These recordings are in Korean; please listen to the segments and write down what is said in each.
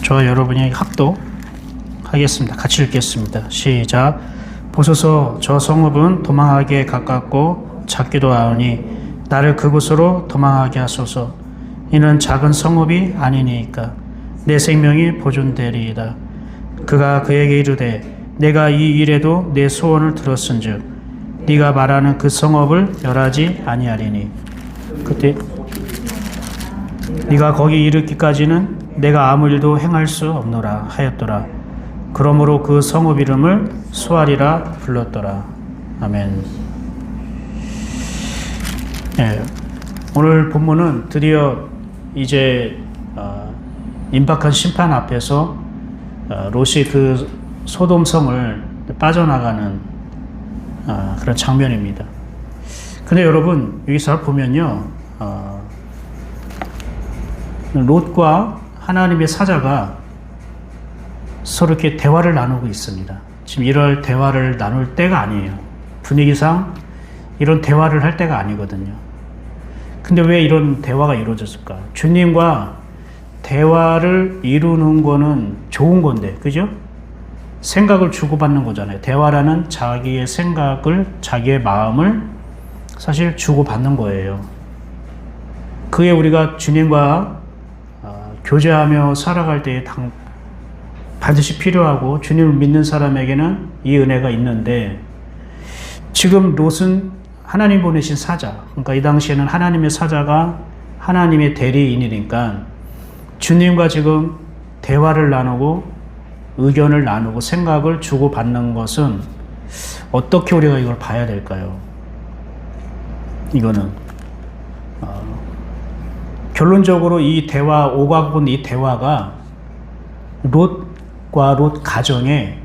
저와 여러분이 합독하겠습니다. 같이 읽겠습니다. 시작. 보소서, 저 성읍은 도망하기에 가깝고 작기도 하오니 나를 그곳으로 도망하게 하소서. 이는 작은 성읍이 아니니까 내 생명이 보존되리이다. 그가 그에게 이르되 내가 이 일에도 내 소원을 들었은즉 네가 말하는 그 성읍을 멸하지 아니하리니 그때 네가 거기 이르기까지는 내가 아무 일도 행할 수 없노라 하였더라. 그러므로 그 성읍 이름을 수알이라 불렀더라. 아멘. 네, 오늘 본문은 드디어 이제 임박한 심판 앞에서 롯이 그 소돔성을 빠져나가는 그런 장면입니다. 근데 여러분 여기 잘 보면요, 롯과 하나님의 사자가 서로 이렇게 대화를 나누고 있습니다. 지금 이럴 대화를 나눌 때가 아니에요. 분위기상 이런 대화를 할 때가 아니거든요. 근데 왜 이런 대화가 이루어졌을까? 주님과 대화를 이루는 거는 좋은 건데, 그죠? 생각을 주고받는 거잖아요. 대화라는 자기의 생각을, 자기의 마음을 사실 주고받는 거예요. 그게 우리가 주님과 교제하며 살아갈 때에 반드시 필요하고 주님을 믿는 사람에게는 이 은혜가 있는데, 지금 롯은 하나님 보내신 사자, 그러니까 이 당시에는 하나님의 사자가 하나님의 대리인이니까 주님과 지금 대화를 나누고 의견을 나누고 생각을 주고받는 것은 어떻게 우리가 이걸 봐야 될까요? 이거는 결론적으로 이 대화, 오가고 본 이 대화가 롯과 롯 가정에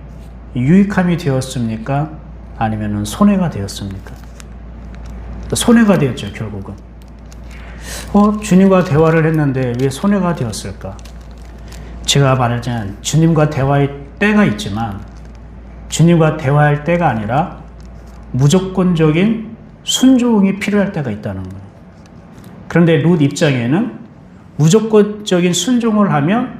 유익함이 되었습니까? 아니면 손해가 되었습니까? 손해가 되었죠, 결국은. 주님과 대화를 했는데 왜 손해가 되었을까? 제가 말하자면 주님과 대화의 때가 있지만 주님과 대화할 때가 아니라 무조건적인 순종이 필요할 때가 있다는 거예요. 그런데 롯 입장에는 무조건적인 순종을 하면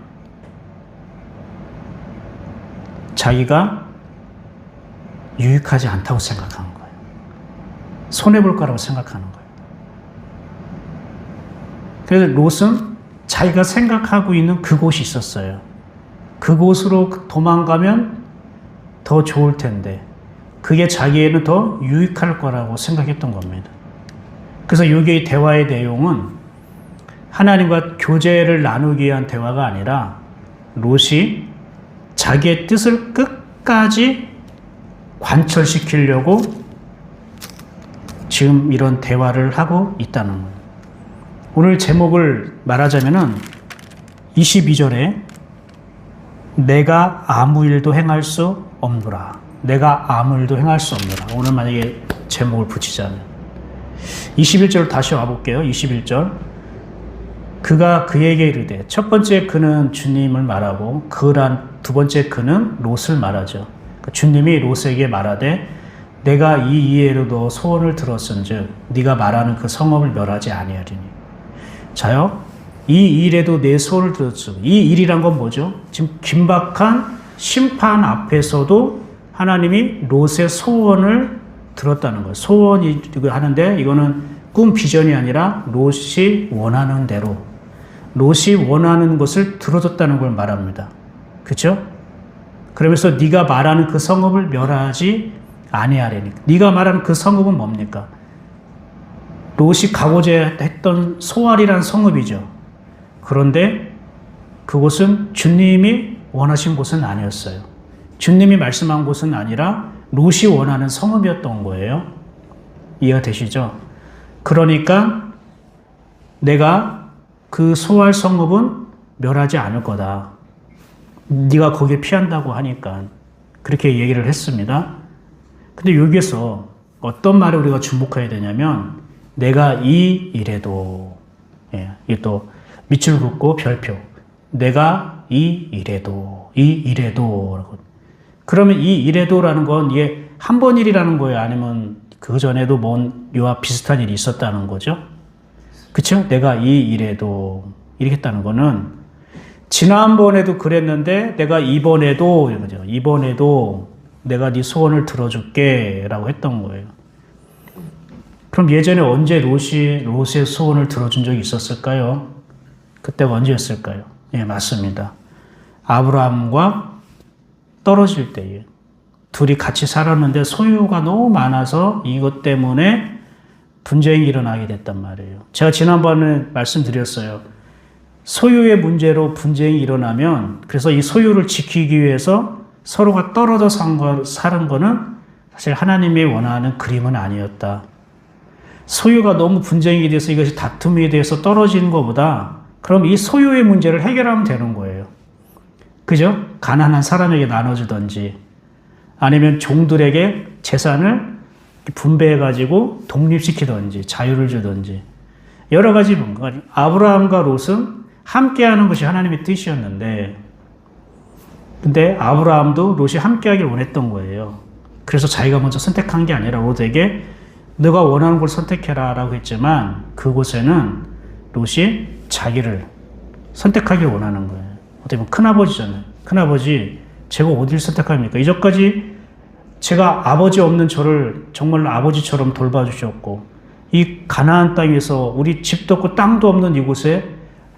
자기가 유익하지 않다고 생각하는 거예요. 손해볼 거라고 생각하는 거예요. 그래서 롯은 자기가 생각하고 있는 그곳이 있었어요. 그곳으로 도망가면 더 좋을 텐데 그게 자기에는 더 유익할 거라고 생각했던 겁니다. 그래서 여기의 대화의 내용은 하나님과 교제를 나누기 위한 대화가 아니라 롯이 자기의 뜻을 끝까지 관철시키려고 지금 이런 대화를 하고 있다는 거예요. 오늘 제목을 말하자면은 22절에 내가 아무 일도 행할 수 없노라. 내가 아무 일도 행할 수 없노라. 오늘 만약에 제목을 붙이자면 21절 다시 와볼게요. 21절. 그가 그에게 이르되, 첫 번째 그는 주님을 말하고 그란 두 번째 그는 롯을 말하죠. 주님이 롯에게 말하되 내가 이 이에로도 소원을 들었은즉 네가 말하는 그 성읍을 멸하지 아니하리니. 자요, 이 일에도 내 소원을 들었어. 이 일이란 건 뭐죠? 지금 긴박한 심판 앞에서도 하나님이 롯의 소원을 들었다는 거예요. 소원이 하는데 이거는 꿈 비전이 아니라 롯이 원하는 대로, 롯이 원하는 것을 들어줬다는 걸 말합니다. 그렇죠? 그러면서 네가 말하는 그 성읍을 멸하지 아니하리니. 네가 말하는 그 성읍은 뭡니까? 롯이 가고자 했던 소알이라는 성읍이죠. 그런데 그곳은 주님이 원하신 곳은 아니었어요. 주님이 말씀한 곳은 아니라 롯이 원하는 성읍이었던 거예요. 이해가 되시죠? 그러니까 내가 그 소알 성읍은 멸하지 않을 거다. 네가 거기에 피한다고 하니까 그렇게 얘기를 했습니다. 근데 여기에서 어떤 말에 우리가 주목해야 되냐면 내가 이 일에도, 이게 또 밑줄 긋고 별표, 내가 이 일에도 그러면 이 일에도라는 건 이게 한 번 일이라는 거예요? 아니면 그 전에도 뭔 이와 비슷한 일이 있었다는 거죠? 그쵸? 내가 이 일에도 이렇게 했다는 거는 지난번에도 그랬는데 내가 이번에도 이거죠. 이번에도 내가 네 소원을 들어줄게 라고 했던 거예요. 그럼 예전에 언제 롯의 소원을 들어준 적이 있었을까요? 그때가 언제였을까요? 예, 맞습니다. 아브라함과 떨어질 때에 둘이 같이 살았는데 소유가 너무 많아서 이것 때문에 분쟁이 일어나게 됐단 말이에요. 제가 지난번에 말씀드렸어요. 소유의 문제로 분쟁이 일어나면 그래서 이 소유를 지키기 위해서 서로가 떨어져 사는 거는 사실 하나님이 원하는 그림은 아니었다. 소유가 너무 분쟁이 돼서 이것이 다툼이 돼서 떨어지는 것보다 그럼 이 소유의 문제를 해결하면 되는 거예요. 그죠? 가난한 사람에게 나눠주든지 아니면 종들에게 재산을 분배해가지고 독립시키든지 자유를 주든지 여러 가지 뭔가 아브라함과 롯은 함께하는 것이 하나님의 뜻이었는데 근데 아브라함도 롯이 함께하길 원했던 거예요. 그래서 자기가 먼저 선택한 게 아니라 롯에게 너가 원하는 걸 선택해라 라고 했지만 그곳에는 롯이 자기를 선택하길 원하는 거예요. 어떻게 보면 큰아버지잖아요. 큰아버지 제가 어디를 선택합니까? 이전까지 제가 아버지 없는 저를 정말로 아버지처럼 돌봐주셨고 이 가나안 땅에서 우리 집도 없고 땅도 없는 이곳에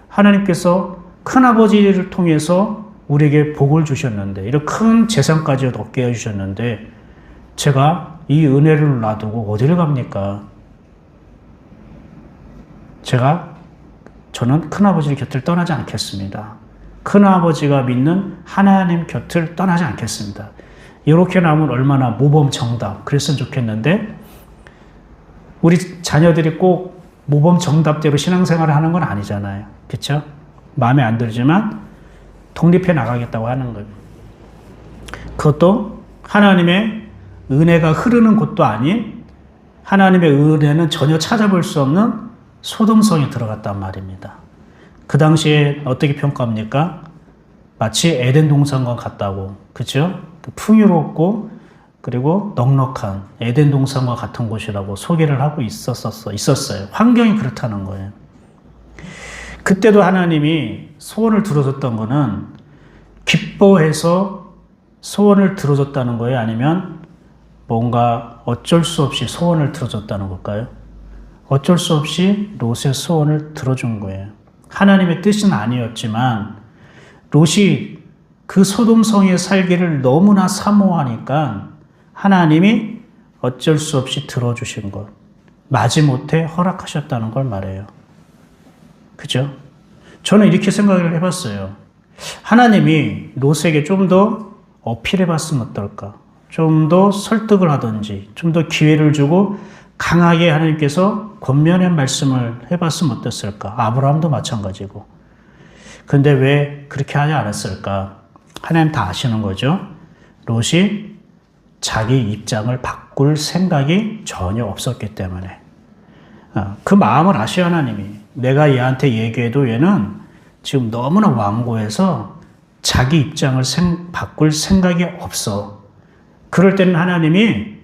하나님께서 큰아버지를 통해서 우리에게 복을 주셨는데 이런 큰 재산까지 얻게 해주셨는데 제가 이 은혜를 놔두고 어디를 갑니까? 저는 큰아버지 곁을 떠나지 않겠습니다. 큰아버지가 믿는 하나님 곁을 떠나지 않겠습니다. 이렇게 나오면 얼마나 모범정답 그랬으면 좋겠는데 우리 자녀들이 꼭 모범정답대로 신앙생활을 하는 건 아니잖아요. 그렇죠? 마음에 안 들지만 독립해 나가겠다고 하는 거예요. 그것도 하나님의 은혜가 흐르는 곳도 아닌 하나님의 은혜는 전혀 찾아볼 수 없는 소돔성에 들어갔단 말입니다. 그 당시에 어떻게 평가합니까? 마치 에덴 동산과 같다고, 그렇죠? 풍요롭고 그리고 넉넉한 에덴 동산과 같은 곳이라고 소개를 하고 있었어요. 환경이 그렇다는 거예요. 그때도 하나님이 소원을 들어줬던 거는 기뻐해서 소원을 들어줬다는 거예요? 아니면 뭔가 어쩔 수 없이 소원을 들어줬다는 걸까요? 어쩔 수 없이 롯의 소원을 들어준 거예요. 하나님의 뜻은 아니었지만 롯이 그 소돔성에 살기를 너무나 사모하니까 하나님이 어쩔 수 없이 들어주신 것, 마지못해 허락하셨다는 걸 말해요. 그죠? 저는 이렇게 생각을 해봤어요. 하나님이 롯에게 좀 더 어필해봤으면 어떨까? 좀 더 설득을 하든지, 좀 더 기회를 주고 강하게 하나님께서 권면의 말씀을 해봤으면 어땠을까? 아브라함도 마찬가지고. 근데 왜 그렇게 하지 않았을까? 하나님 다 아시는 거죠? 롯이 자기 입장을 바꿀 생각이 전혀 없었기 때문에. 그 마음을 아셔야 하나님이. 내가 얘한테 얘기해도 얘는 지금 너무나 완고해서 자기 입장을 바꿀 생각이 없어. 그럴 때는 하나님이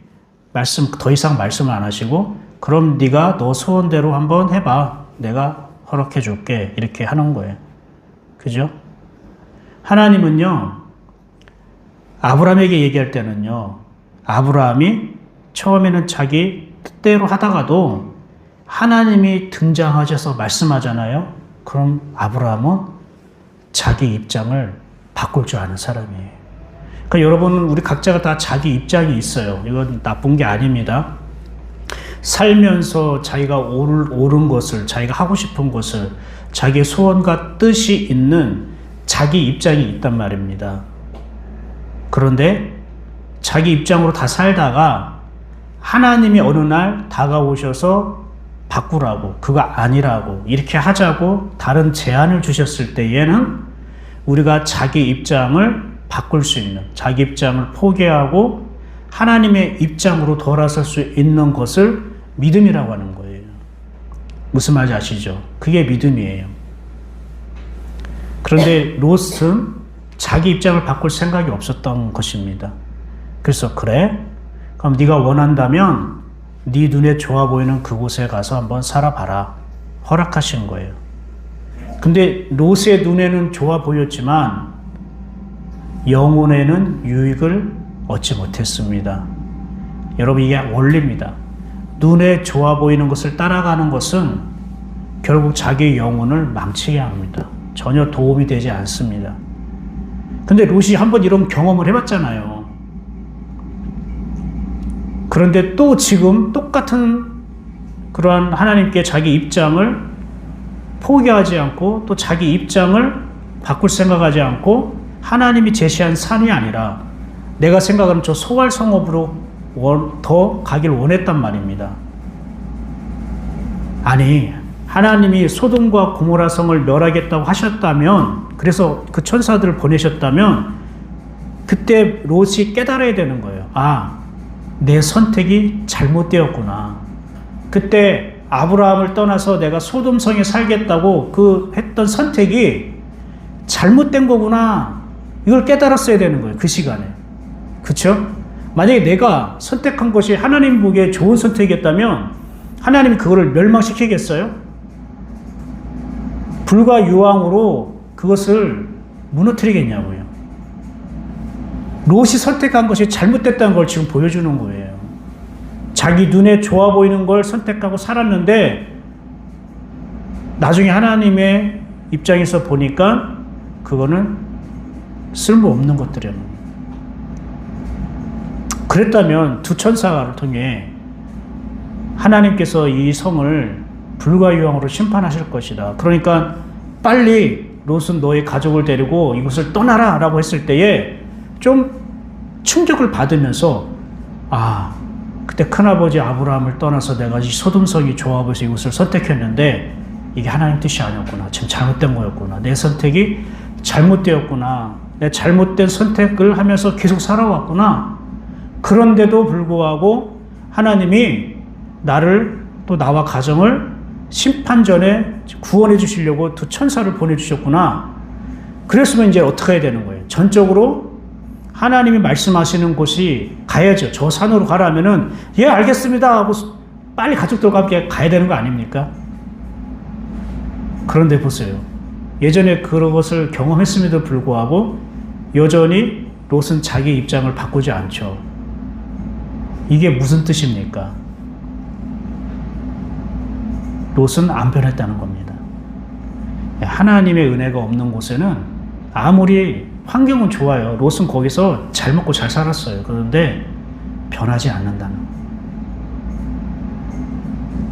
더 이상 말씀을 안 하시고 그럼 네가 너 소원대로 한번 해봐. 내가 허락해 줄게. 이렇게 하는 거예요. 그죠? 하나님은요. 아브라함에게 얘기할 때는요. 아브라함이 처음에는 자기 뜻대로 하다가도 하나님이 등장하셔서 말씀하잖아요. 그럼 아브라함은 자기 입장을 바꿀 줄 아는 사람이에요. 그러니까 여러분 우리 각자가 다 자기 입장이 있어요. 이건 나쁜 게 아닙니다. 살면서 자기가 옳은 것을, 자기가 하고 싶은 것을, 자기의 소원과 뜻이 있는 자기 입장이 있단 말입니다. 그런데 자기 입장으로 다 살다가 하나님이 어느 날 다가오셔서 바꾸라고, 그거 아니라고, 이렇게 하자고 다른 제안을 주셨을 때에는 우리가 자기 입장을 바꿀 수 있는, 자기 입장을 포기하고 하나님의 입장으로 돌아설 수 있는 것을 믿음이라고 하는 거예요. 무슨 말인지 아시죠? 그게 믿음이에요. 그런데 롯은 자기 입장을 바꿀 생각이 없었던 것입니다. 그래서 그래? 그럼 네가 원한다면 네 눈에 좋아 보이는 그곳에 가서 한번 살아봐라. 허락하신 거예요. 근데 롯의 눈에는 좋아 보였지만 영혼에는 유익을 얻지 못했습니다. 여러분, 이게 원리입니다. 눈에 좋아 보이는 것을 따라가는 것은 결국 자기 영혼을 망치게 합니다. 전혀 도움이 되지 않습니다. 근데 롯이 한번 이런 경험을 해봤잖아요. 그런데 또 지금 똑같은 그러한 하나님께 자기 입장을 포기하지 않고 또 자기 입장을 바꿀 생각하지 않고 하나님이 제시한 산이 아니라 내가 생각하는 저 소알 성읍으로 더 가길 원했단 말입니다. 아니, 하나님이 소돔과 고모라 성을 멸하겠다고 하셨다면, 그래서 그 천사들을 보내셨다면 그때 롯이 깨달아야 되는 거예요. 아, 내 선택이 잘못되었구나. 그때 아브라함을 떠나서 내가 소돔성에 살겠다고 그 했던 선택이 잘못된 거구나. 이걸 깨달았어야 되는 거예요. 그 시간에. 그렇죠? 만약에 내가 선택한 것이 하나님 보기에 좋은 선택이었다면 하나님이 그거를 멸망시키겠어요? 불과 유황으로 그것을 무너뜨리겠냐고요. 롯이 선택한 것이 잘못됐다는 걸 지금 보여주는 거예요. 자기 눈에 좋아 보이는 걸 선택하고 살았는데 나중에 하나님의 입장에서 보니까 그거는 쓸모없는 것들이에요. 그랬다면 두 천사를 통해 하나님께서 이 성을 불과 유황으로 심판하실 것이다. 그러니까 빨리 롯은 너의 가족을 데리고 이곳을 떠나라 라고 했을 때에 좀 충격을 받으면서 아, 그때 큰아버지 아브라함을 떠나서 내가 이 소돔성이 좋아 보여서 이곳을 선택했는데 이게 하나님 뜻이 아니었구나. 지금 잘못된 거였구나. 내 선택이 잘못되었구나. 내 잘못된 선택을 하면서 계속 살아왔구나. 그런데도 불구하고 하나님이 나를 또 나와 가정을 심판전에 구원해 주시려고 두 천사를 보내주셨구나. 그랬으면 이제 어떻게 해야 되는 거예요? 전적으로 하나님이 말씀하시는 곳이 가야죠. 저 산으로 가라면은 예 알겠습니다 하고 빨리 가족들과 함께 가야 되는 거 아닙니까? 그런데 보세요. 예전에 그런 것을 경험했음에도 불구하고 여전히 롯은 자기 입장을 바꾸지 않죠. 이게 무슨 뜻입니까? 롯은 안 변했다는 겁니다. 하나님의 은혜가 없는 곳에는 아무리 환경은 좋아요. 롯은 거기서 잘 먹고 잘 살았어요. 그런데 변하지 않는다는 거예요.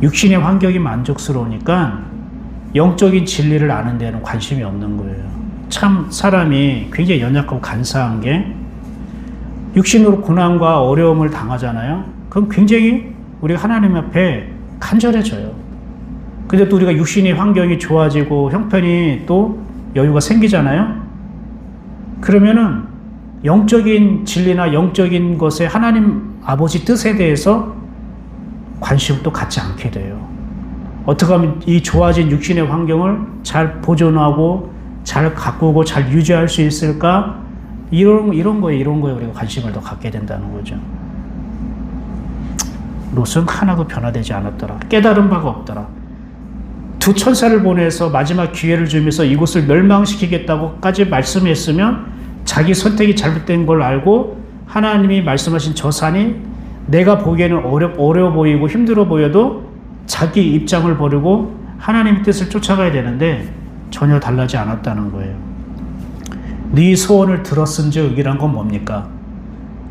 육신의 환경이 만족스러우니까 영적인 진리를 아는 데는 관심이 없는 거예요. 참 사람이 굉장히 연약하고 간사한 게 육신으로 고난과 어려움을 당하잖아요. 그럼 굉장히 우리가 하나님 앞에 간절해져요. 근데 또 우리가 육신의 환경이 좋아지고 형편이 또 여유가 생기잖아요. 그러면은 영적인 진리나 영적인 것에 하나님 아버지 뜻에 대해서 관심을 또 갖지 않게 돼요. 어떻게 하면 이 좋아진 육신의 환경을 잘 보존하고 잘 가꾸고 잘 유지할 수 있을까? 이런 거에 우리가 관심을 더 갖게 된다는 거죠. 롯은 하나도 변화되지 않았더라. 깨달은 바가 없더라. 두 천사를 보내서 마지막 기회를 주면서 이곳을 멸망시키겠다고까지 말씀했으면 자기 선택이 잘못된 걸 알고 하나님이 말씀하신 저 산이 내가 보기에는 어려워 보이고 힘들어 보여도 자기 입장을 버리고 하나님의 뜻을 쫓아가야 되는데 전혀 달라지 않았다는 거예요. 네 소원을 들었은즉 이란 건 뭡니까?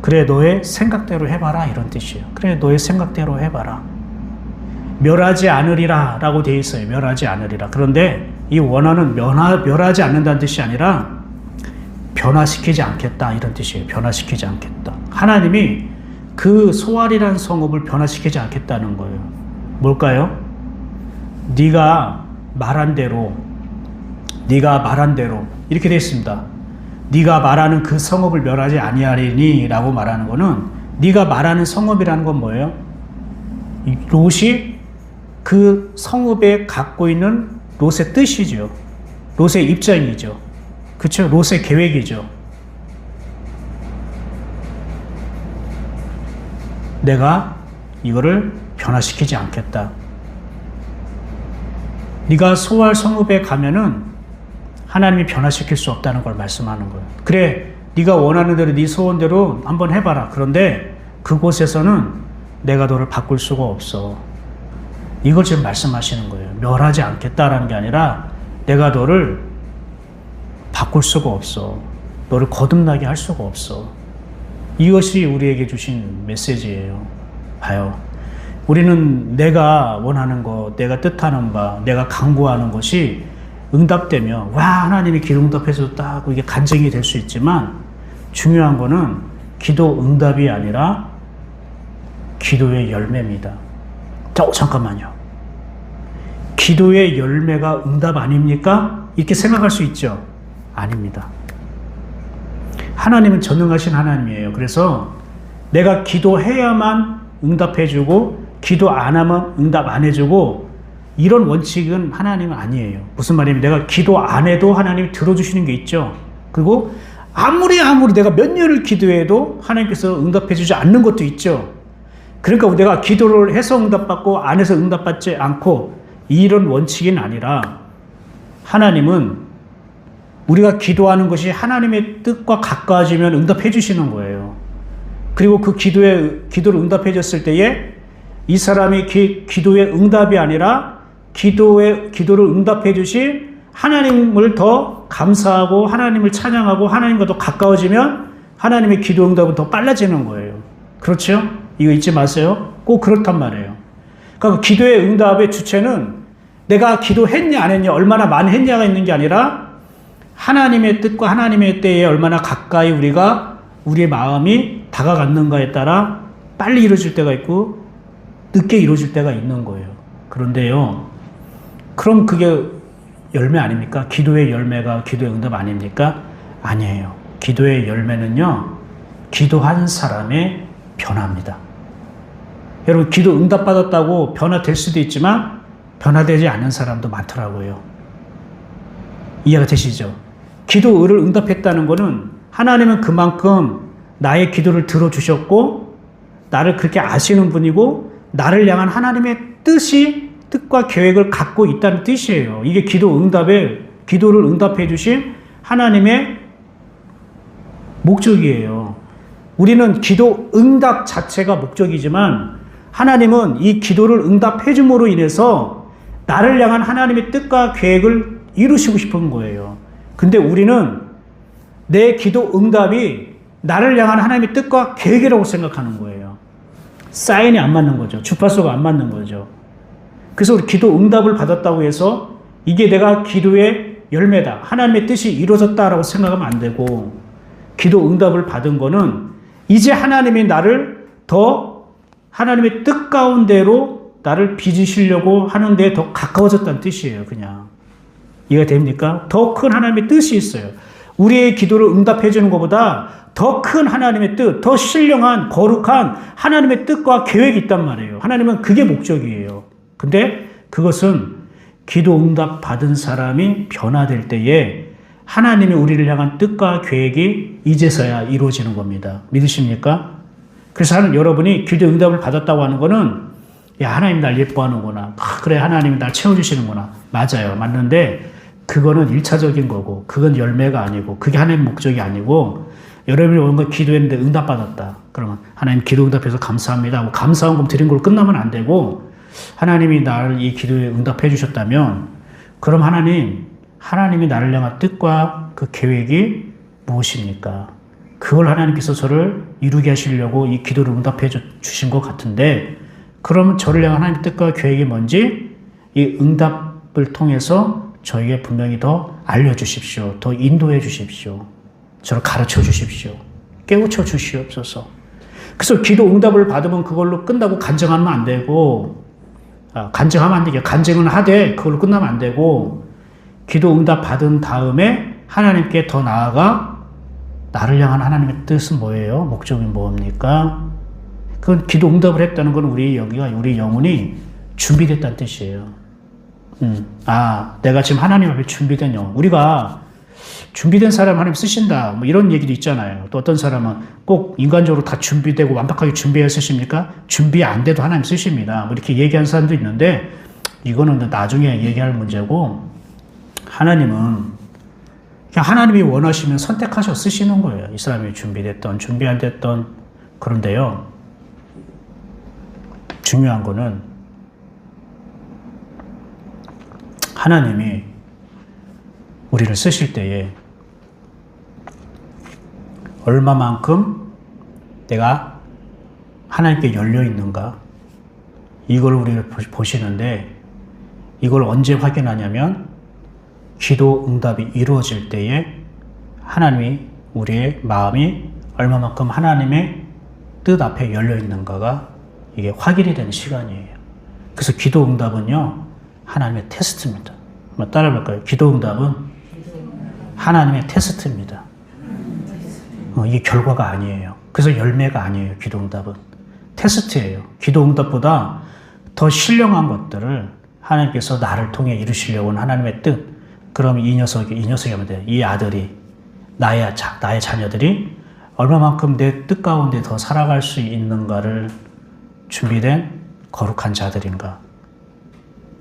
그래 너의 생각대로 해봐라 이런 뜻이에요. 그래 너의 생각대로 해봐라. 멸하지 않으리라 라고 되어 있어요. 멸하지 않으리라. 그런데 이 원어는 멸하지 않는다는 뜻이 아니라 변화시키지 않겠다 이런 뜻이에요. 변화시키지 않겠다. 하나님이 그 소알이라는 성읍을 변화시키지 않겠다는 거예요. 뭘까요? 네가 말한 대로 이렇게 되어 있습니다. 네가 말하는 그 성읍을 멸하지 아니하리니 라고 말하는 거는 네가 말하는 성읍이라는 건 뭐예요? 롯이 그 성읍에 갖고 있는 롯의 뜻이죠. 롯의 입장이죠. 그렇죠? 롯의 계획이죠. 내가 이거를 변화시키지 않겠다. 네가 소알 성읍에 가면은 하나님이 변화시킬 수 없다는 걸 말씀하는 거예요. 그래, 네가 원하는 대로 네 소원대로 한번 해봐라. 그런데 그곳에서는 내가 너를 바꿀 수가 없어. 이걸 지금 말씀하시는 거예요. 멸하지 않겠다라는 게 아니라 내가 너를 바꿀 수가 없어. 너를 거듭나게 할 수가 없어. 이것이 우리에게 주신 메시지예요. 봐요. 우리는 내가 원하는 것, 내가 뜻하는 바, 내가 간구하는 것이 응답되면 와, 하나님이 기도 응답해 줬다고 이게 간증이 될 수 있지만 중요한 거는 기도 응답이 아니라 기도의 열매입니다. 잠깐만요. 기도의 열매가 응답 아닙니까? 이렇게 생각할 수 있죠? 아닙니다. 하나님은 전능하신 하나님이에요. 그래서 내가 기도해야만 응답해주고 기도 안 하면 응답 안 해주고 이런 원칙은 하나님은 아니에요. 무슨 말이냐면 내가 기도 안 해도 하나님이 들어주시는 게 있죠. 그리고 아무리 내가 몇 년을 기도해도 하나님께서 응답해주지 않는 것도 있죠. 그러니까 내가 기도를 해서 응답받고 안 해서 응답받지 않고 이런 원칙은 아니라 하나님은 우리가 기도하는 것이 하나님의 뜻과 가까워지면 응답해 주시는 거예요. 그리고 그 기도를 응답해 줬을 때에 이 사람이 기도의 응답이 아니라 기도를 응답해 주신 하나님을 더 감사하고 하나님을 찬양하고 하나님과 더 가까워지면 하나님의 기도 응답은 더 빨라지는 거예요. 그렇죠? 이거 잊지 마세요. 꼭 그렇단 말이에요. 그러니까 기도의 응답의 주체는 내가 기도했냐 안 했냐 얼마나 많이 했냐가 있는 게 아니라 하나님의 뜻과 하나님의 때에 얼마나 가까이 우리의 마음이 다가갔는가에 따라 빨리 이루어질 때가 있고 늦게 이루어질 때가 있는 거예요. 그런데요, 그럼 그게 열매 아닙니까? 기도의 열매가 기도의 응답 아닙니까? 아니에요. 기도의 열매는요, 기도한 사람의 변화입니다. 여러분, 기도 응답받았다고 변화될 수도 있지만 변화되지 않는 사람도 많더라고요. 이해가 되시죠? 기도를 응답했다는 것은 하나님은 그만큼 나의 기도를 들어주셨고 나를 그렇게 아시는 분이고 나를 향한 하나님의 뜻과 계획을 갖고 있다는 뜻이에요. 이게 기도를 응답해 주신 하나님의 목적이에요. 우리는 기도 응답 자체가 목적이지만 하나님은 이 기도를 응답해 줌으로 인해서 나를 향한 하나님의 뜻과 계획을 이루시고 싶은 거예요. 근데 우리는 내 기도 응답이 나를 향한 하나님의 뜻과 계획이라고 생각하는 거예요. 사인이 안 맞는 거죠. 주파수가 안 맞는 거죠. 그래서 우리 기도 응답을 받았다고 해서 이게 내가 기도의 열매다, 하나님의 뜻이 이루어졌다라고 생각하면 안 되고, 기도 응답을 받은 거는 이제 하나님이 나를 더 하나님의 뜻 가운데로 나를 빚으시려고 하는데 더 가까워졌다는 뜻이에요. 그냥 이해가 됩니까? 더 큰 하나님의 뜻이 있어요. 우리의 기도를 응답해 주는 것보다 더 큰 하나님의 뜻, 더 신령한 거룩한 하나님의 뜻과 계획이 있단 말이에요. 하나님은 그게 목적이에요. 근데 그것은 기도 응답 받은 사람이 변화될 때에 하나님이 우리를 향한 뜻과 계획이 이제서야 이루어지는 겁니다. 믿으십니까? 그래서 여러분이 기도 응답을 받았다고 하는 거는, 야, 하나님 날 예뻐하는구나. 그래, 하나님이 날 채워주시는구나. 맞아요. 맞는데 그거는 1차적인 거고, 그건 열매가 아니고, 그게 하나님의 목적이 아니고, 여러분이 뭔가 기도했는데 응답받았다. 그러면 하나님 기도 응답해서 감사합니다 하고 감사원금 드린 걸로 끝나면 안 되고, 하나님이 나를 이 기도에 응답해 주셨다면, 그럼 하나님이 나를 향한 뜻과 그 계획이 무엇입니까? 그걸 하나님께서 저를 이루게 하시려고 이 기도를 응답해 주신 것 같은데, 그러면 저를 향한 하나님의 뜻과 계획이 뭔지 이 응답을 통해서 저에게 분명히 더 알려주십시오. 더 인도해 주십시오. 저를 가르쳐 주십시오. 깨우쳐 주시옵소서. 그래서 기도 응답을 받으면 그걸로 끝나고 간증하면 안 되고, 간증하면 안 되게, 간증은 하되 그걸로 끝나면 안 되고, 기도 응답 받은 다음에 하나님께 더 나아가 나를 향한 하나님의 뜻은 뭐예요? 목적이 뭡니까? 그건 기도 응답을 했다는 건 우리 영혼이 준비됐다는 뜻이에요. 내가 지금 하나님 앞에 준비된 영혼. 우리가 준비된 사람 하나님 쓰신다, 뭐 이런 얘기도 있잖아요. 또 어떤 사람은 꼭 인간적으로 다 준비되고 완벽하게 준비해 쓰십니까? 준비 안 돼도 하나님 쓰십니다. 뭐 이렇게 얘기하는 사람도 있는데, 이거는 나중에 얘기할 문제고, 하나님은 그냥 하나님이 원하시면 선택하셔 쓰시는 거예요. 이 사람이 준비됐던 준비 안 됐던. 그런데요, 중요한 거는 하나님이 우리를 쓰실 때에 얼마만큼 내가 하나님께 열려 있는가, 이걸 우리를 보시는데, 이걸 언제 확인하냐면 기도 응답이 이루어질 때에 하나님이 우리의 마음이 얼마만큼 하나님의 뜻 앞에 열려 있는가가 이게 확인이 되는 시간이에요. 그래서 기도 응답은요, 하나님의 테스트입니다. 한번 따라해 볼까요? 기도 응답은 하나님의 테스트입니다. 이게 결과가 아니에요. 그래서 열매가 아니에요. 기도 응답은 테스트예요. 기도 응답보다 더 신령한 것들을 하나님께서 나를 통해 이루시려고 하는 하나님의 뜻. 그럼 이 녀석이 하면 돼. 이 아들이, 나의 자녀들이 얼마만큼 내 뜻 가운데 더 살아갈 수 있는가를 준비된 거룩한 자들인가.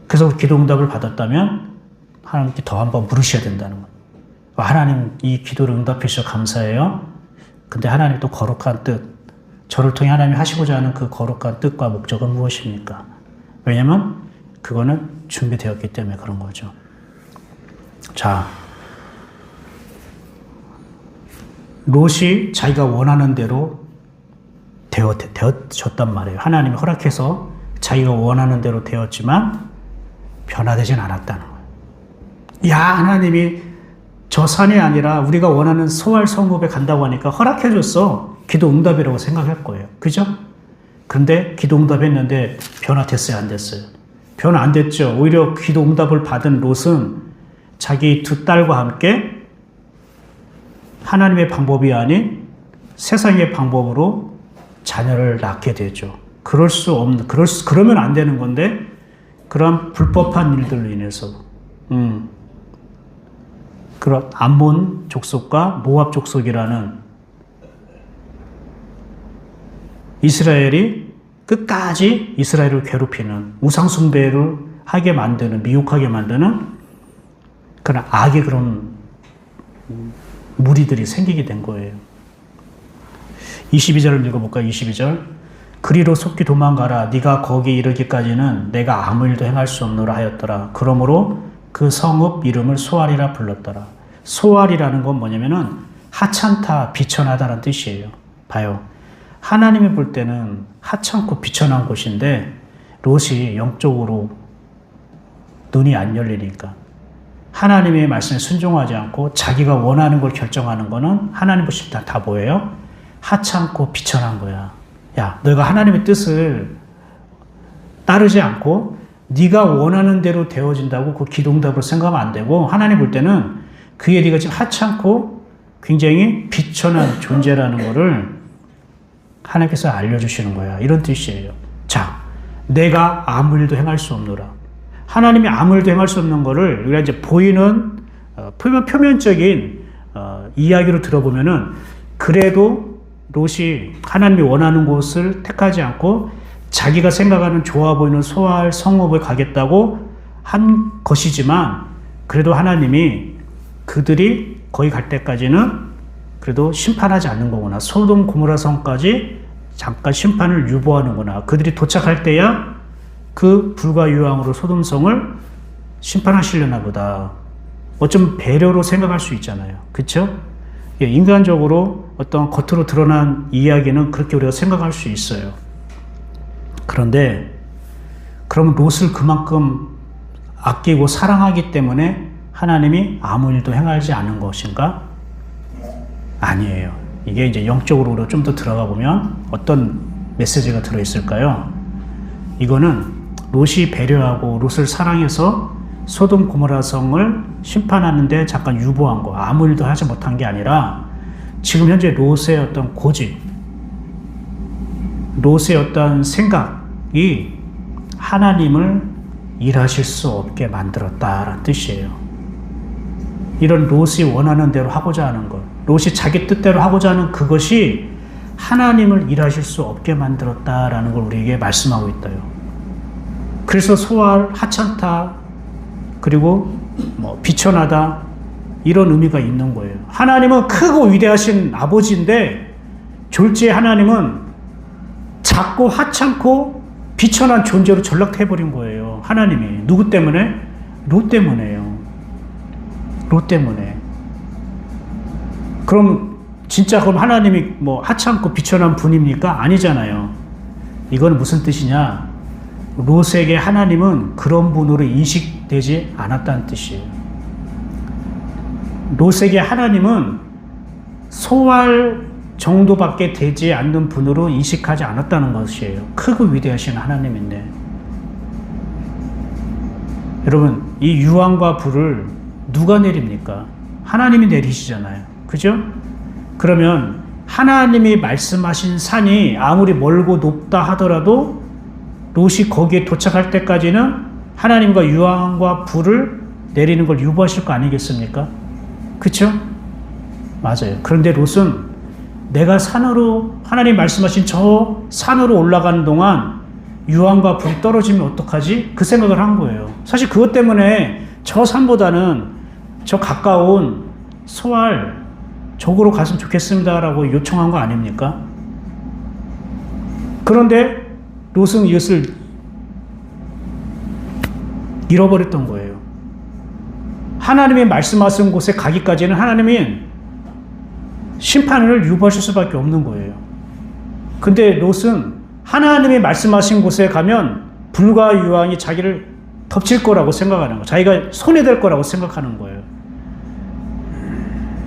그래서 기도 응답을 받았다면 하나님께 더 한번 물으셔야 된다는 거예요. 하나님, 이 기도를 응답해 주셔서 감사해요. 근데 하나님 또 거룩한 뜻, 저를 통해 하나님이 하시고자 하는 그 거룩한 뜻과 목적은 무엇입니까? 왜냐면 그거는 준비되었기 때문에 그런 거죠. 자, 롯이 자기가 원하는 대로 되어졌단 말이에요. 하나님이 허락해서 자기가 원하는 대로 되었지만 변화되진 않았다는 거예요. 야, 하나님이 저 산이 아니라 우리가 원하는 소알 성읍에 간다고 하니까 허락해줬어. 기도 응답이라고 생각할 거예요. 그죠? 근데 기도 응답했는데 변화됐어요? 안 됐어요? 변화 안 됐죠. 오히려 기도 응답을 받은 롯은 자기 두 딸과 함께 하나님의 방법이 아닌 세상의 방법으로 자녀를 낳게 되죠. 그러면 안 되는 건데, 그런 불법한 일들로 인해서, 그런 암몬 족속과 모압 족속이라는 이스라엘이 끝까지 이스라엘을 괴롭히는, 우상숭배를 하게 만드는, 미혹하게 만드는 그런 악의 그런 무리들이 생기게 된 거예요. 22절을 읽어볼까요? 22절. 그리로 속히 도망가라. 네가 거기 이르기까지는 내가 아무 일도 행할 수 없노라 하였더라. 그러므로 그 성읍 이름을 소알이라 불렀더라. 소알이라는 건 뭐냐면은 하찮다, 비천하다는 뜻이에요. 봐요. 하나님이 볼 때는 하찮고 비천한 곳인데 롯이 영적으로 눈이 안 열리니까, 하나님의 말씀에 순종하지 않고 자기가 원하는 걸 결정하는 거는 하나님 보실 때 다 뭐예요? 하찮고 비천한 거야. 야, 너가 하나님의 뜻을 따르지 않고 네가 원하는 대로 되어진다고 그 기도응답으로 생각하면 안 되고, 하나님 볼 때는 그게 네가 지금 하찮고 굉장히 비천한 존재라는 거를 하나님께서 알려주시는 거야. 이런 뜻이에요. 자, 내가 아무 일도 행할 수 없노라. 하나님이 아무 일도 행할 수 없는 거를 우리가 이제 보이는 표면적인 이야기로 들어보면은, 그래도 롯이 하나님이 원하는 곳을 택하지 않고 자기가 생각하는 좋아 보이는 소알 성읍을 가겠다고 한 것이지만, 그래도 하나님이 그들이 거기 갈 때까지는 그래도 심판하지 않는 거구나. 소돔 고모라 성까지 잠깐 심판을 유보하는구나. 그들이 도착할 때야 그 불과 유황으로 소돔성을 심판하시려나 보다. 어쩜 배려로 생각할 수 있잖아요. 그렇죠? 예, 인간적으로 어떤 겉으로 드러난 이야기는 그렇게 우리가 생각할 수 있어요. 그런데 그러면 롯을 그만큼 아끼고 사랑하기 때문에 하나님이 아무 일도 행하지 않은 것인가? 아니에요. 이게 이제 영적으로 좀 더 들어가 보면 어떤 메시지가 들어있을까요? 이거는 롯이 배려하고 롯을 사랑해서 소돔 고모라 성을 심판하는데 잠깐 유보한 거, 아무 일도 하지 못한 게 아니라 지금 현재 롯의 어떤 고집, 롯의 어떤 생각이 하나님을 일하실 수 없게 만들었다라는 뜻이에요. 이런 롯이 원하는 대로 하고자 하는 것, 롯이 자기 뜻대로 하고자 하는 그것이 하나님을 일하실 수 없게 만들었다라는 걸 우리에게 말씀하고 있다요. 그래서 소알, 하찮다, 그리고 비천하다, 이런 의미가 있는 거예요. 하나님은 크고 위대하신 아버지인데 졸지에 하나님은 작고 하찮고 비천한 존재로 전락해버린 거예요. 하나님이. 누구 때문에? 롯 때문에요. 롯 때문에. 그럼 진짜 그럼 하나님이 뭐 하찮고 비천한 분입니까? 아니잖아요. 이건 무슨 뜻이냐? 롯에게 하나님은 그런 분으로 인식되지 않았다는 뜻이에요. 롯에게 하나님은 소활 정도밖에 되지 않는 분으로 인식하지 않았다는 것이에요. 크고 위대하신 하나님인데. 여러분, 이 유황과 불을 누가 내립니까? 하나님이 내리시잖아요. 그죠? 그러면 하나님이 말씀하신 산이 아무리 멀고 높다 하더라도 롯이 거기에 도착할 때까지는 하나님과 유황과 불을 내리는 걸 유보하실 거 아니겠습니까? 그쵸? 맞아요. 그런데 롯은 내가 산으로, 하나님 말씀하신 저 산으로 올라가는 동안 유황과 불이 떨어지면 어떡하지? 그 생각을 한 거예요. 사실 그것 때문에 저 산보다는 저 가까운 소알 저으로 갔으면 좋겠습니다라고 요청한 거 아닙니까? 그런데 롯은 이것을 잃어버렸던 거예요. 하나님이 말씀하신 곳에 가기까지는 하나님이 심판을 유보하실 수밖에 없는 거예요. 근데 롯은 하나님이 말씀하신 곳에 가면 불과 유황이 자기를 덮칠 거라고 생각하는 거예요. 자기가 손해될 거라고 생각하는 거예요.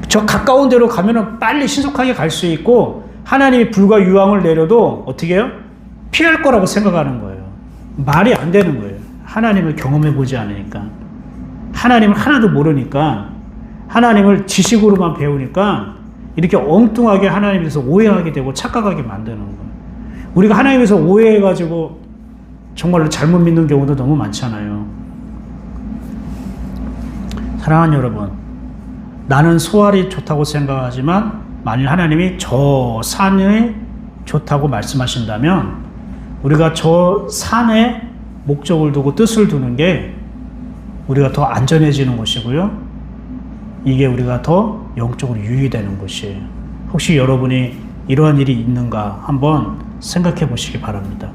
저 가까운 데로 가면은 빨리 신속하게 갈 수 있고 하나님이 불과 유황을 내려도 어떻게 해요? 피할 거라고 생각하는 거예요. 말이 안 되는 거예요. 하나님을 경험해 보지 않으니까. 하나님을 하나도 모르니까, 하나님을 지식으로만 배우니까 이렇게 엉뚱하게 하나님에 대해서 오해하게 되고 착각하게 만드는 거예요. 우리가 하나님에 대해서 오해해가지고 정말로 잘못 믿는 경우도 너무 많잖아요. 사랑하는 여러분, 나는 소알이 좋다고 생각하지만 만일 하나님이 저 산이 좋다고 말씀하신다면 우리가 저 산에 목적을 두고 뜻을 두는 게 우리가 더 안전해지는 것이고요. 이게 우리가 더 영적으로 유의되는 것이에요. 혹시 여러분이 이러한 일이 있는가 한번 생각해 보시기 바랍니다.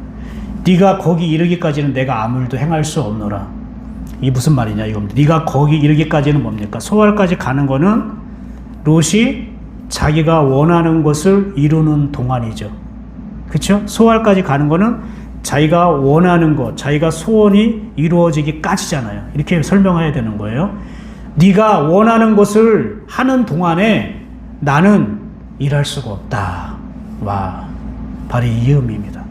네가 거기 이르기까지는 내가 아무 일도 행할 수 없노라. 이게 무슨 말이냐 이겁니다. 네가 거기 이르기까지는 뭡니까? 소알까지 가는 거는 롯이 자기가 원하는 것을 이루는 동안이죠. 그렇죠? 소알까지 가는 거는 자기가 원하는 것, 자기가 소원이 이루어지기까지잖아요. 이렇게 설명해야 되는 거예요. 네가 원하는 것을 하는 동안에 나는 일할 수가 없다. 와, 바로 이 의미입니다.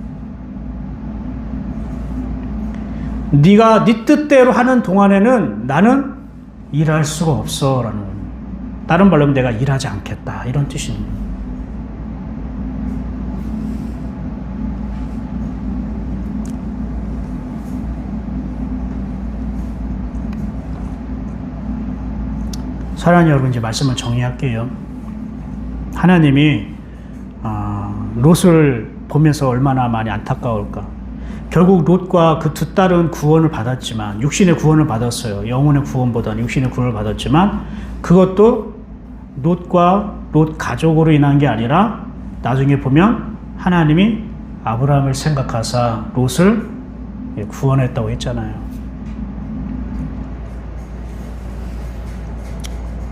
네가 네 뜻대로 하는 동안에는 나는 일할 수가 없어라는 겁니다. 다른 말로 하면 내가 일하지 않겠다 이런 뜻입니다. 사랑하는 여러분, 이제 말씀을 정리할게요. 하나님이 롯을 보면서 얼마나 많이 안타까울까. 결국 롯과 그 두 딸은 구원을 받았지만, 육신의 구원을 받았어요. 영혼의 구원보다는 육신의 구원을 받았지만, 그것도 롯과 롯 가족으로 인한 게 아니라 나중에 보면 하나님이 아브라함을 생각하사 롯을 구원했다고 했잖아요.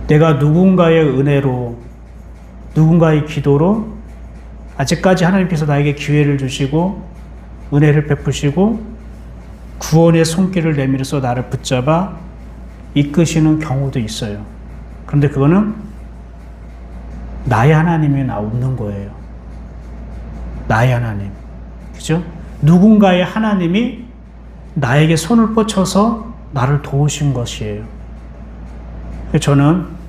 내가 누군가의 은혜로, 누군가의 기도로 아직까지 하나님께서 나에게 기회를 주시고 은혜를 베푸시고 구원의 손길을 내밀어서 나를 붙잡아 이끄시는 경우도 있어요. 그런데 그거는 나의 하나님이 없는 거예요. 나의 하나님. 그죠? 누군가의 하나님이 나에게 손을 뻗쳐서 나를 도우신 것이에요. 저는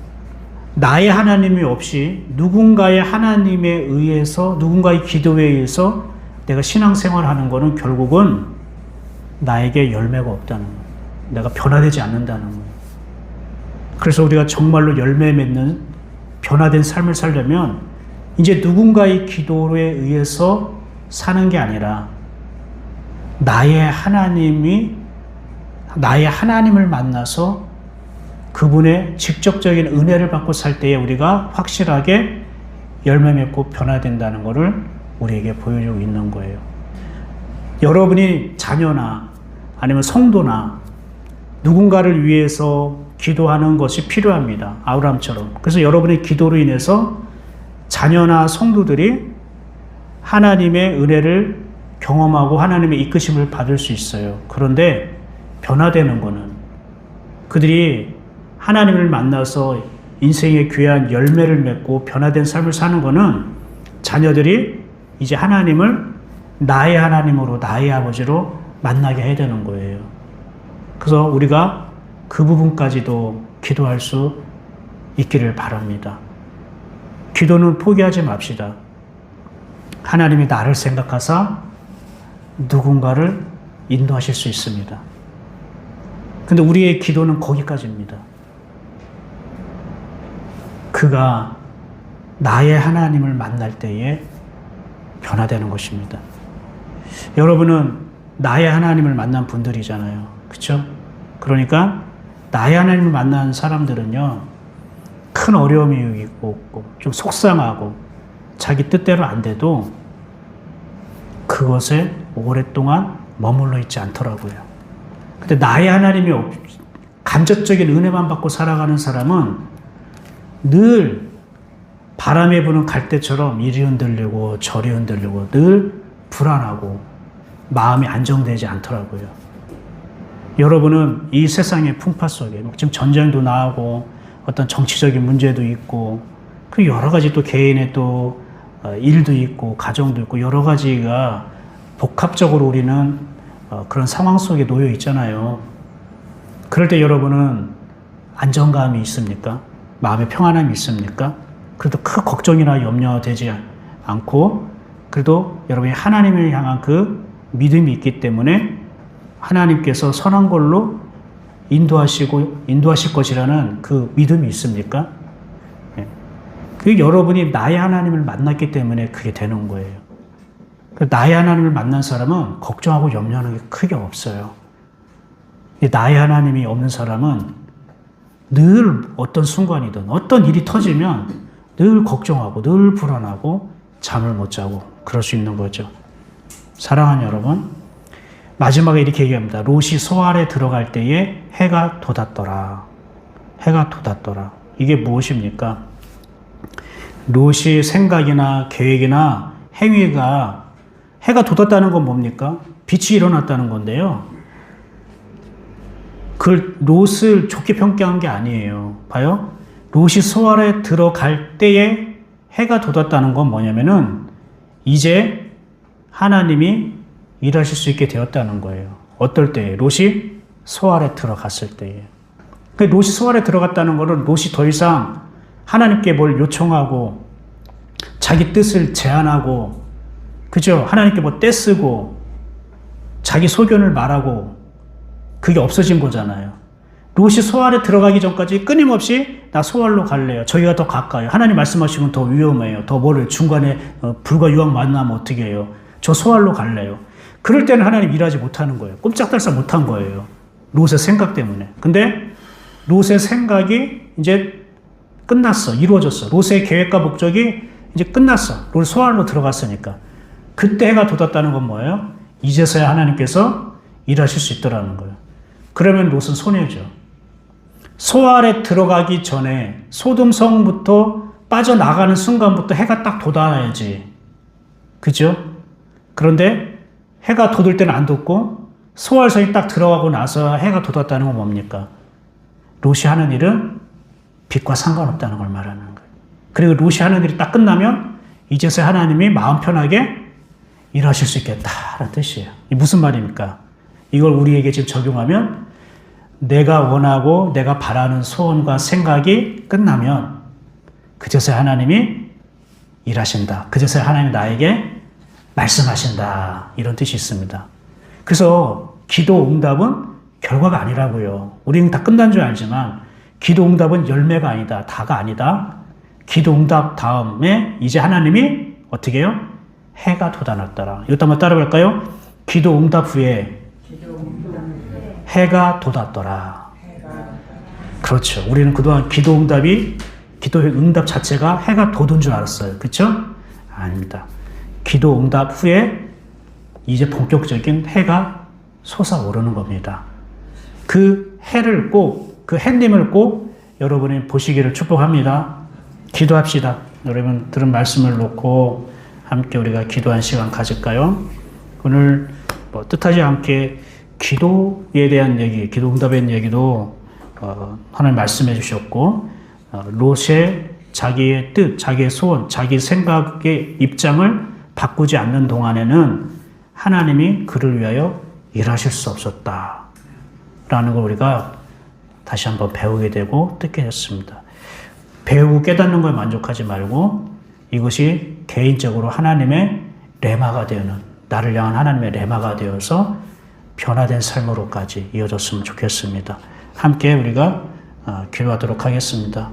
나의 하나님이 없이 누군가의 하나님에 의해서, 누군가의 기도에 의해서 내가 신앙생활을 하는 것은 결국은 나에게 열매가 없다는 거예요. 내가 변화되지 않는다는 거예요. 그래서 우리가 정말로 열매 맺는 변화된 삶을 살려면 이제 누군가의 기도에 의해서 사는 게 아니라 나의 하나님을 만나서 그분의 직접적인 은혜를 받고 살 때에 우리가 확실하게 열매 맺고 변화된다는 것을 우리에게 보여주고 있는 거예요. 여러분이 자녀나 아니면 성도나 누군가를 위해서 기도하는 것이 필요합니다. 아브라함처럼. 그래서 여러분의 기도로 인해서 자녀나 성도들이 하나님의 은혜를 경험하고 하나님의 이끄심을 받을 수 있어요. 그런데 변화되는 거는 그들이 하나님을 만나서 인생의 귀한 열매를 맺고 변화된 삶을 사는 거는 자녀들이 이제 하나님을 나의 하나님으로 나의 아버지로 만나게 해야 되는 거예요. 그래서 우리가 그 부분까지도 기도할 수 있기를 바랍니다. 기도는 포기하지 맙시다. 하나님이 나를 생각하사 누군가를 인도하실 수 있습니다. 근데 우리의 기도는 거기까지입니다. 그가 나의 하나님을 만날 때에 변화되는 것입니다. 여러분은 나의 하나님을 만난 분들이잖아요. 그렇죠? 그러니까 나의 하나님을 만난 사람들은요, 큰 어려움이 있고 좀 속상하고 자기 뜻대로 안 돼도 그것에 오랫동안 머물러 있지 않더라고요. 근데 나의 하나님이 간접적인 은혜만 받고 살아가는 사람은 늘 바람에 부는 갈대처럼 이리 흔들리고 저리 흔들리고 늘 불안하고 마음이 안정되지 않더라고요. 여러분은 이 세상의 풍파 속에 지금 전쟁도 나오고 어떤 정치적인 문제도 있고 그 여러 가지 또 개인의 또 일도 있고 가정도 있고 여러 가지가 복합적으로 우리는 그런 상황 속에 놓여 있잖아요. 그럴 때 여러분은 안정감이 있습니까? 마음의 평안함이 있습니까? 그래도 큰 걱정이나 염려되지 않고 그래도 여러분이 하나님을 향한 그 믿음이 있기 때문에 하나님께서 선한 걸로 인도하실 것이라는 그 믿음이 있습니까? 그 여러분이 나의 하나님을 만났기 때문에 그게 되는 거예요. 나의 하나님을 만난 사람은 걱정하고 염려하는 게 크게 없어요. 나의 하나님이 없는 사람은 늘 어떤 순간이든 어떤 일이 터지면 늘 걱정하고 늘 불안하고 잠을 못 자고 그럴 수 있는 거죠. 사랑하는 여러분, 마지막에 이렇게 얘기합니다. 롯이 소알에 들어갈 때에 해가 돋았더라. 해가 돋았더라. 이게 무엇입니까? 롯의 생각이나 계획이나 행위가 해가 돋았다는 건 뭡니까? 빛이 일어났다는 건데요. 그 롯을 좋게 평가한 게 아니에요. 봐요. 롯이 소알에 들어갈 때에 해가 돋았다는 건 뭐냐면은 이제 하나님이 일하실 수 있게 되었다는 거예요. 어떨 때에? 롯이 소알에 들어갔을 때에. 롯이 소알에 들어갔다는 거는 롯이 더 이상 하나님께 뭘 요청하고 자기 뜻을 제안하고 그죠? 하나님께 뭐 떼쓰고 자기 소견을 말하고 그게 없어진 거잖아요. 롯이 소알에 들어가기 전까지 끊임없이 나 소알로 갈래요. 저희가 더 가까워요. 하나님 말씀하시면 더 위험해요. 더 뭐를 중간에 불과 유황 만나면 어떻게 해요? 저 소알로 갈래요. 그럴 때는 하나님 일하지 못하는 거예요. 꼼짝달싹 못한 거예요. 롯의 생각 때문에. 근데 롯의 생각이 이제 끝났어. 이루어졌어. 롯의 계획과 목적이 이제 끝났어. 롯 소알로 들어갔으니까. 그때 해가 돋았다는 건 뭐예요? 이제서야 하나님께서 일하실 수 있더라는 거예요. 그러면 롯은 손해죠. 소알에 들어가기 전에 소돔성부터 빠져나가는 순간부터 해가 딱 돋아야지. 그죠? 그런데 해가 돋을 때는 안 돋고 소알성이 딱 들어가고 나서 해가 돋았다는 건 뭡니까? 롯이 하는 일은 빛과 상관없다는 걸 말하는 거예요. 그리고 롯이 하는 일이 딱 끝나면 이제서야 하나님이 마음 편하게 일하실 수 있겠다라는 뜻이에요. 이게 무슨 말입니까? 이걸 우리에게 지금 적용하면 내가 원하고 내가 바라는 소원과 생각이 끝나면 그제서야 하나님이 일하신다. 그제서야 하나님이 나에게 말씀하신다. 이런 뜻이 있습니다. 그래서 기도 응답은 결과가 아니라고요. 우리는 다 끝난 줄 알지만 기도 응답은 열매가 아니다. 다가 아니다. 기도 응답 다음에 이제 하나님이 어떻게 해요? 해가 돋아났더라. 이것도 한번 따라갈까요? 기도 응답 후에 해가 돋았더라. 그렇죠. 우리는 그동안 기도의 응답 자체가 해가 돋은 줄 알았어요. 그렇죠? 아닙니다. 기도 응답 후에 이제 본격적인 해가 솟아오르는 겁니다. 그 해를 꼭, 그 해님을 꼭 여러분이 보시기를 축복합니다. 기도합시다. 여러분 들은 말씀을 놓고 함께 우리가 기도한 시간 가질까요? 오늘 뜻하지 않게 기도에 대한 얘기, 기도 응답에 대한 얘기도 하나님 말씀해 주셨고, 롯의 자기의 뜻, 자기의 소원, 자기 생각의 입장을 바꾸지 않는 동안에는 하나님이 그를 위하여 일하실 수 없었다 라는 걸 우리가 다시 한번 배우게 되고 듣게 됐습니다. 배우고 깨닫는 거에 만족하지 말고 이것이 개인적으로 하나님의 레마가 되는, 나를 향한 하나님의 레마가 되어서 변화된 삶으로까지 이어졌으면 좋겠습니다. 함께 우리가 기도하도록 하겠습니다.